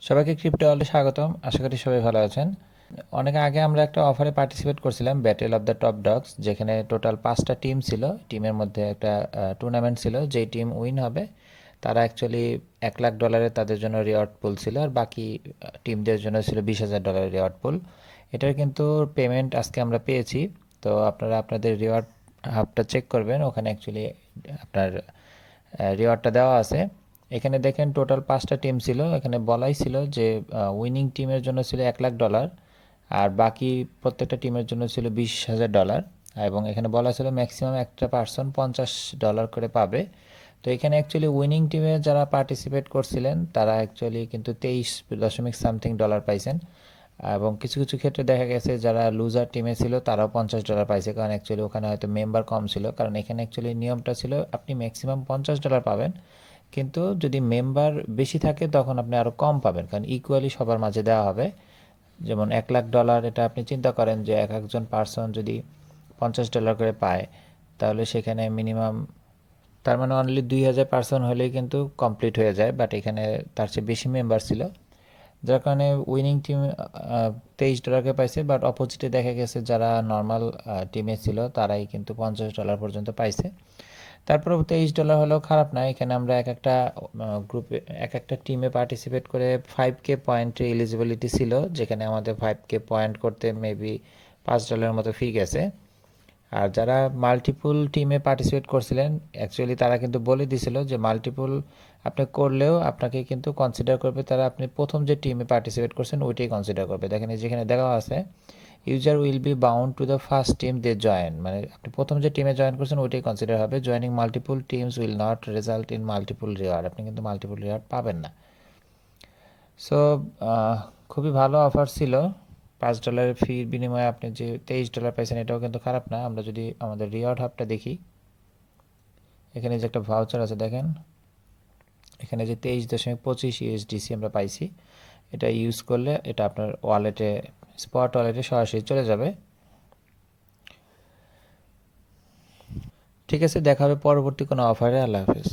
সবাইকে ক্রিপ্টো ওয়ার্ল্ডে স্বাগতম। আশা করি সবাই ভালো আছেন। অনেক আগে আমরা একটা অফারে পার্টিসিপেট করছিলাম, battle of the top dogs, যেখানে টোটাল 5টা টিম ছিল। টিমের মধ্যে একটা টুর্নামেন্ট ছিল। যেই টিম উইন হবে তারা অ্যাকচুয়ালি $1,00,000 তাদের জন্য রিওয়ার্ড পুল ছিল, আর বাকি টিমদের জন্য ছিল $20,000 রিওয়ার্ড পুল। এটার কিন্তু পেমেন্ট আজকে আমরা পেয়েছি। তো আপনারা আপনাদের রিওয়ার্ড হাবটা চেক করবেন, ওখানে অ্যাকচুয়ালি আপনার রিওয়ার্ডটা দেওয়া আছে। এখানে দেখেন টোটাল 5টা টিম ছিল। এখানে বলাই ছিল যে উইনিং টিমের জন্য ছিল $1,00,000, আর বাকি প্রত্যেকটা টিমের জন্য ছিল $20,000। এবং এখানে বলা ছিল ম্যাক্সিমাম একটা পার্সন $50 করে পাবে। তো এখানে অ্যাকচুয়ালি উইনিং টিমে যারা পার্টিসিপেট করছিলেন তারা অ্যাকচুয়ালি কিন্তু 23.সামথিং ডলার পাইছেন। এবং কিছু কিছু ক্ষেত্রে দেখা গেছে যারা লুজার টিমে ছিল তারাও $50 পাইছে, কারণ অ্যাকচুয়ালি ওখানে হয়তো মেম্বার কম ছিল। কারণ এখানে অ্যাকচুয়ালি নিয়মটা ছিল আপনি ম্যাক্সিমাম $50 পাবেন, কিন্তু যদি মেম্বার বেশি থাকে তখন আপনি আরও কম পাবেন, কারণ ইকুয়ালি সবার মাঝে দেওয়া হবে। যেমন $1,00,000, এটা আপনি চিন্তা করেন যে এক একজন পার্সন যদি $50 করে পায়, তাহলে সেখানে মিনিমাম, তার মানে অনলি 2,000 পার্সন হলেই কিন্তু কমপ্লিট হয়ে যায়। বাট এখানে তার চেয়ে বেশি মেম্বার ছিল, যার কারণে উইনিং টিম $23 পাইছে। বাট অপোজিটে দেখা গেছে যারা নর্মাল টিমে ছিল তারাই কিন্তু $50 পর্যন্ত পাইছে। তারপরেও $23 হলেও খারাপ না। এখানে আমরা এক একটা গ্রুপে, এক একটা টিমে পার্টিসিপেট করে 5K পয়েন্টের এলিজিবিলিটি ছিল, যেখানে আমাদের 5K পয়েন্ট করতে মেবি $5 মতো ফি গেছে। আর যারা মাল্টিপুল টিমে পার্টিসিপেট করছিলেন অ্যাকচুয়ালি তারা কিন্তু বলে দিছিল যে মাল্টিপুল আপনি করলেও আপনাকে কিন্তু কনসিডার করবে তারা, আপনি প্রথম যে টিমে পার্টিসিপেট করছেন ওইটাই কনসিডার করবে। দেখেন যেখানে দেখা আছে user will be bound to the first team they join, মানে আপনি প্রথম যে টিমে জয়েন করছেন ওইটাই কনসিডার হবে। Joining multiple teams will not result in multiple reward, আপনি কিন্তু মাল্টিপুল রিওয়ার্ড পাবেন না। সো খুবই ভালো অফার ছিল। $5 ফির বিনিময়ে আপনি যে $23 পাইছেন, এটাও কিন্তু খারাপ না। আমরা যদি আমাদের রিওয়ার্ড হাবটা দেখি, এখানে যে একটা ভাউচার আছে দেখেন, এখানে যে 23.25 USDC আমরা পাইছি, এটা ইউজ করলে এটা আপনার ওয়ালেটে, স্পট ওয়ালেটে সরাসরি চলে যাবে। ঠিক আছে, দেখা হবে পরবর্তী কোনো অফারে। আল্লাহ হাফেজ।